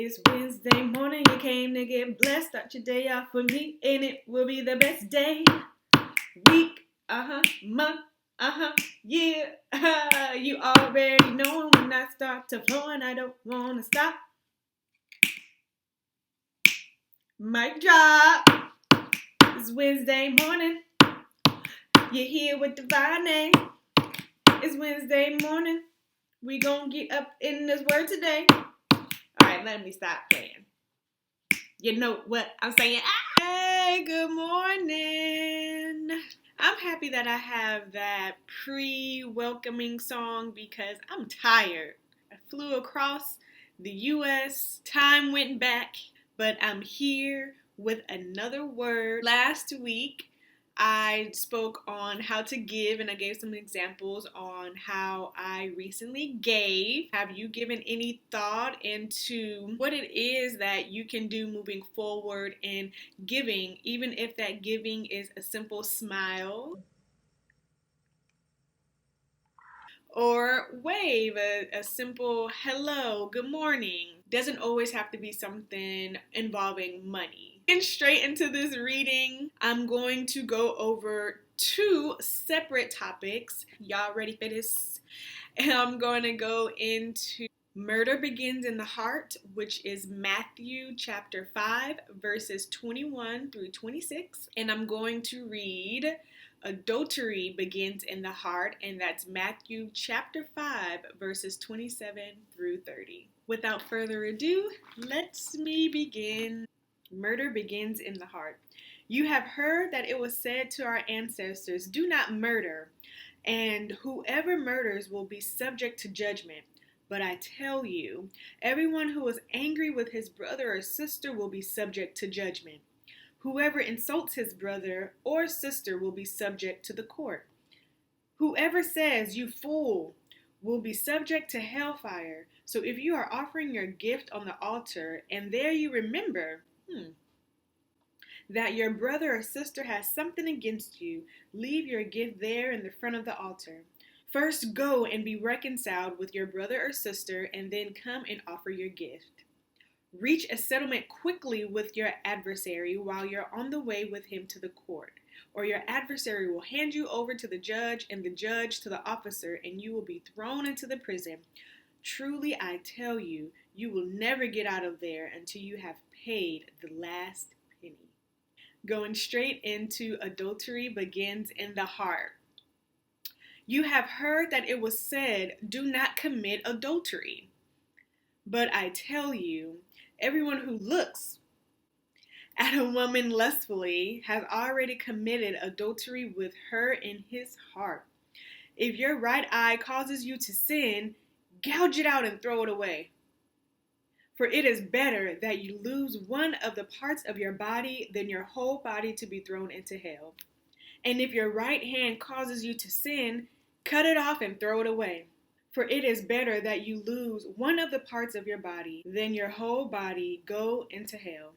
It's Wednesday morning, you came to get blessed. Start your day off with me, and it will be the best day, week, month, year. You already know when I start to flow and I don't want to stop. Mic drop. It's Wednesday morning. You're here with Davone'a. It's Wednesday morning. We gonna get up in this word today. Alright, let me stop playing. You know what I'm saying? Hey, good morning. I'm happy that I have that pre-welcoming song because I'm tired. I flew across the U.S., time went back, but I'm here with another word. Last week, I spoke on how to give, and I gave some examples on how I recently gave. Have you given any thought into what it is that you can do moving forward in giving, even if that giving is a simple smile? Or wave, a simple hello, good morning. Doesn't always have to be something involving money. And straight into this reading, I'm going to go over two separate topics. Y'all ready for this? And I'm going to go into murder begins in the heart, which is Matthew chapter 5, verses 21 through 26. And I'm going to read adultery begins in the heart, and that's Matthew chapter 5, verses 27 through 30. Without further ado, let's me begin. Murder begins in the heart. You have heard that it was said to our ancestors, "Do not murder, and whoever murders will be subject to judgment." But I tell you, everyone who is angry with his brother or sister will be subject to judgment. Whoever insults his brother or sister will be subject to the court. Whoever says, "You fool," will be subject to hellfire. So if you are offering your gift on the altar and there you remember that your brother or sister has something against you, leave your gift there in the front of the altar. First go and be reconciled with your brother or sister, and then come and offer your gift. Reach a settlement quickly with your adversary while you're on the way with him to the court, or your adversary will hand you over to the judge, and the judge to the officer, and you will be thrown into the prison. Truly, I tell you, you will never get out of there until you have paid the last penny. Going straight into adultery begins in the heart. You have heard that it was said, "Do not commit adultery." But I tell you, everyone who looks at a woman lustfully has already committed adultery with her in his heart. If your right eye causes you to sin, gouge it out and throw it away. For it is better that you lose one of the parts of your body than your whole body to be thrown into hell. And if your right hand causes you to sin, cut it off and throw it away. For it is better that you lose one of the parts of your body than your whole body go into hell.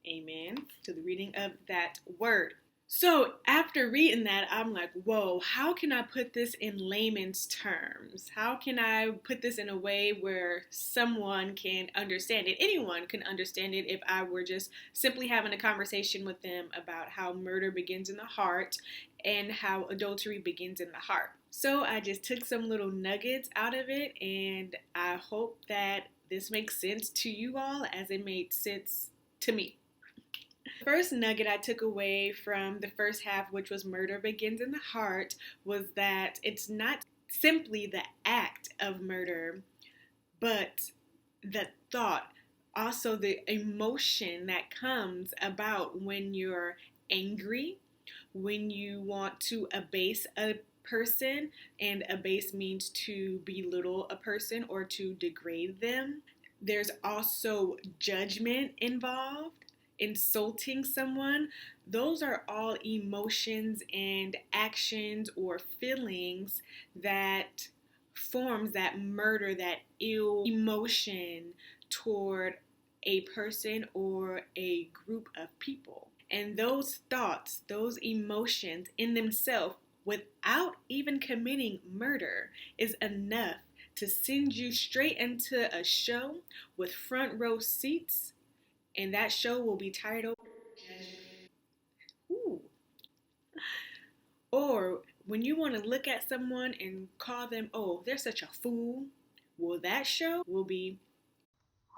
Amen. To the reading of that word. So after reading that, I'm like, whoa, how can I put this in layman's terms? How can I put this in a way where someone can understand it? Anyone can understand it if I were just simply having a conversation with them about how murder begins in the heart and how adultery begins in the heart. So I just took some little nuggets out of it, and I hope that this makes sense to you all as it made sense to me. The first nugget I took away from the first half, which was murder begins in the heart, was that it's not simply the act of murder, but the thought, also the emotion that comes about when you're angry, when you want to abase a person, and abase means to belittle a person or to degrade them. There's also judgment involved. Insulting someone, those are all emotions and actions or feelings that forms that murder, that ill emotion toward a person or a group of people. And those thoughts, those emotions in themselves, without even committing murder, is enough to send you straight into a show with front row seats, and that show will be titled Judgment. Ooh. Or when you want to look at someone and call them, oh, they're such a fool, well, that show will be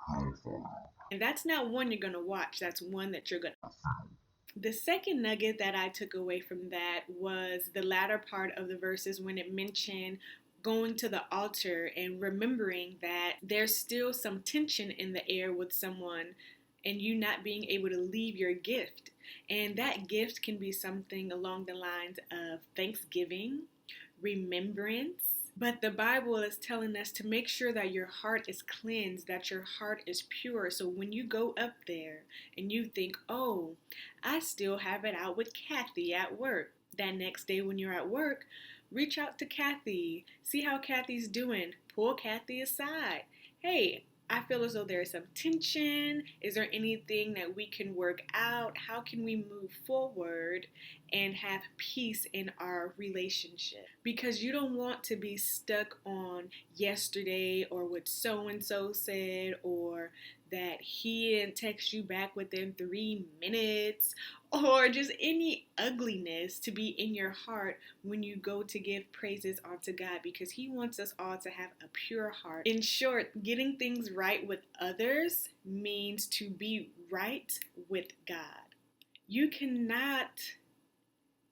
HELLFIRE. And that's not one you're going to watch, that's one that you're going to. The second nugget that I took away from that was the latter part of the verses when it mentioned going to the altar and remembering that there's still some tension in the air with someone and you not being able to leave your gift. And that gift can be something along the lines of thanksgiving, remembrance. But the Bible is telling us to make sure that your heart is cleansed, that your heart is pure. So when you go up there and you think, oh, I still have it out with Kathy at work. That next day when you're at work, reach out to Kathy. See how Kathy's doing. Pull Kathy aside. Hey, I feel as though there is some tension. Is there anything that we can work out? How can we move forward and have peace in our relationship? Because you don't want to be stuck on yesterday or what so-and-so said or that he didn't text you back within 3 minutes or just any ugliness to be in your heart when you go to give praises unto God, because he wants us all to have a pure heart. In short, getting things right with others means to be right with God. You cannot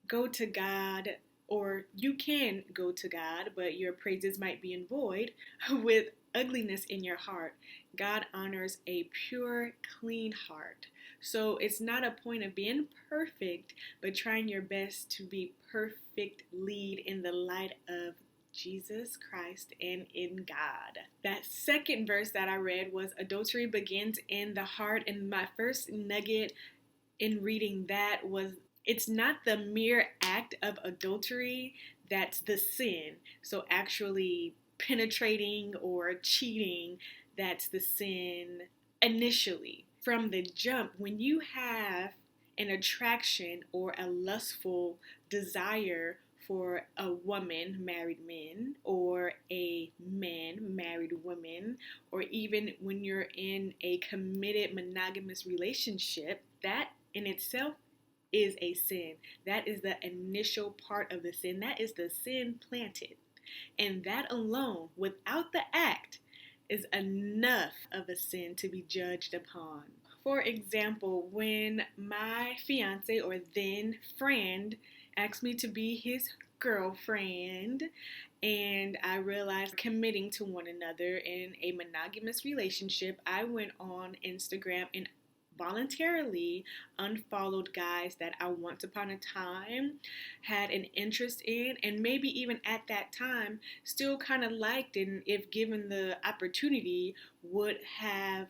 go to God, or you can go to God, but your praises might be in void with ugliness in your heart. God honors a pure, clean heart. So it's not a point of being perfect, but trying your best to be perfect lead in the light of Jesus Christ and in God. That second verse that I read was adultery begins in the heart. And my first nugget in reading that was it's not the mere act of adultery that's the sin. So actually penetrating or cheating, that's the sin initially. From the jump, when you have an attraction or a lustful desire for a woman, married men, or a man, married woman, or even when you're in a committed monogamous relationship, that in itself is a sin. That is the initial part of the sin. That is the sin planted. And that alone, without the act, is enough of a sin to be judged upon. For example, when my fiance or then friend asked me to be his girlfriend, and I realized committing to one another in a monogamous relationship, I went on Instagram and voluntarily unfollowed guys that I once upon a time had an interest in, and maybe even at that time still kind of liked, and if given the opportunity would have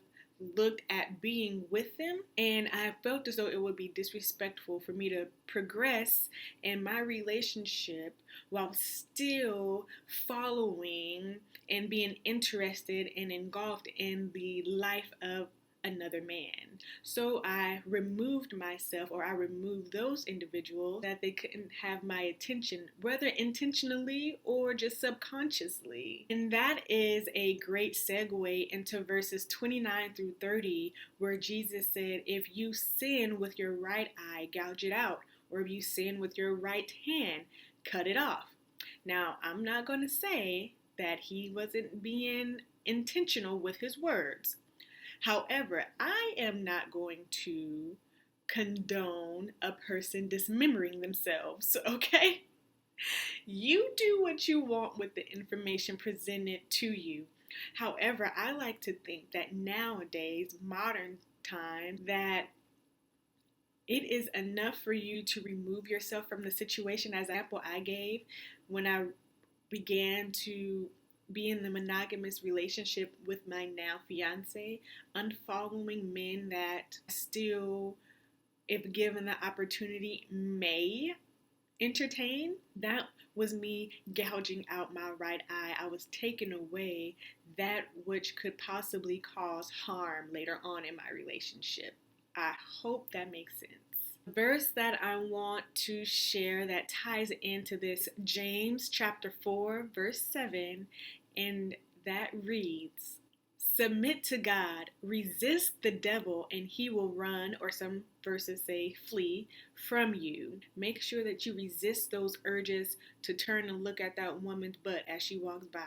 looked at being with them. And I felt as though it would be disrespectful for me to progress in my relationship while still following and being interested and engulfed in the life of another man. So I removed myself, or I removed those individuals that they couldn't have my attention, whether intentionally or just subconsciously. And that is a great segue into verses 29 through 30, where Jesus said, if you sin with your right eye, gouge it out, or if you sin with your right hand, cut it off. Now, I'm not going to say that he wasn't being intentional with his words. However, I am not going to condone a person dismembering themselves, okay? You do what you want with the information presented to you. However, I like to think that nowadays, modern time, that it is enough for you to remove yourself from the situation. As an example I gave when I began to be in the monogamous relationship with my now fiance, unfollowing men that still, if given the opportunity, may entertain. That was me gouging out my right eye. I was taking away that which could possibly cause harm later on in my relationship. I hope that makes sense. The verse that I want to share that ties into this, James chapter 4, verse 7, and that reads, submit to God, resist the devil, and he will run, or some verses say flee, from you. Make sure that you resist those urges to turn and look at that woman's butt as she walks by.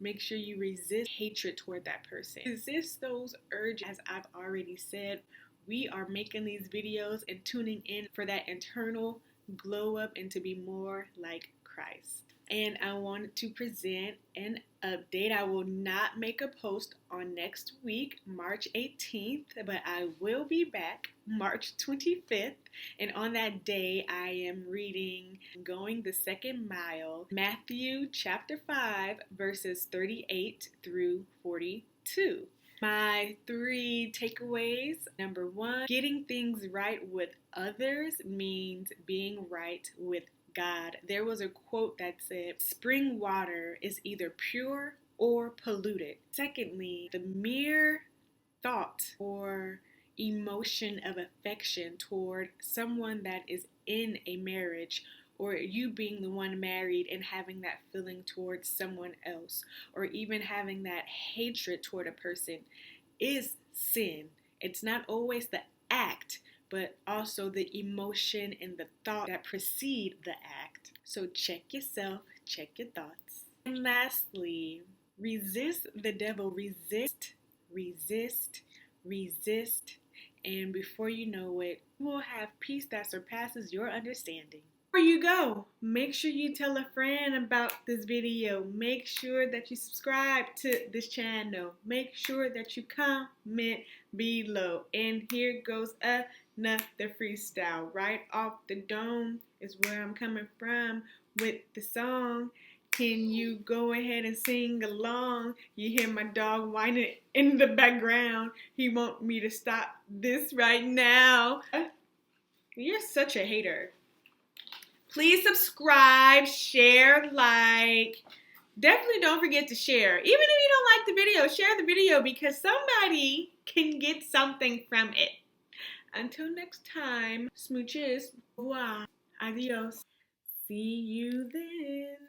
Make sure you resist hatred toward that person. Resist those urges. As I've already said, we are making these videos and tuning in for that internal glow up and to be more like Christ. And I wanted to present an update. I will not make a post on next week, March 18th, but I will be back March 25th. And on that day, I am reading Going the Second Mile, Matthew chapter 5, verses 38 through 42. My 3 takeaways. Number 1, getting things right with others means being right with God. There was a quote that said, spring water is either pure or polluted. Secondly, the mere thought or emotion of affection toward someone that is in a marriage, or you being the one married and having that feeling towards someone else, or even having that hatred toward a person, is sin. It's not always the act, but also the emotion and the thought that precede the act. So check yourself, check your thoughts. And lastly, resist the devil. Resist, resist, resist. And before you know it, you will have peace that surpasses your understanding. Before you go, make sure you tell a friend about this video. Make sure that you subscribe to this channel. Make sure that you comment below. And here goes another freestyle. Right off the dome is where I'm coming from with the song. Can you go ahead and sing along? You hear my dog whining in the background. He wants me to stop this right now. You're such a hater. Please subscribe, share, like. Definitely don't forget to share. Even if you don't like the video, share the video because somebody can get something from it. Until next time, smooches. Au revoir. Adios. See you then.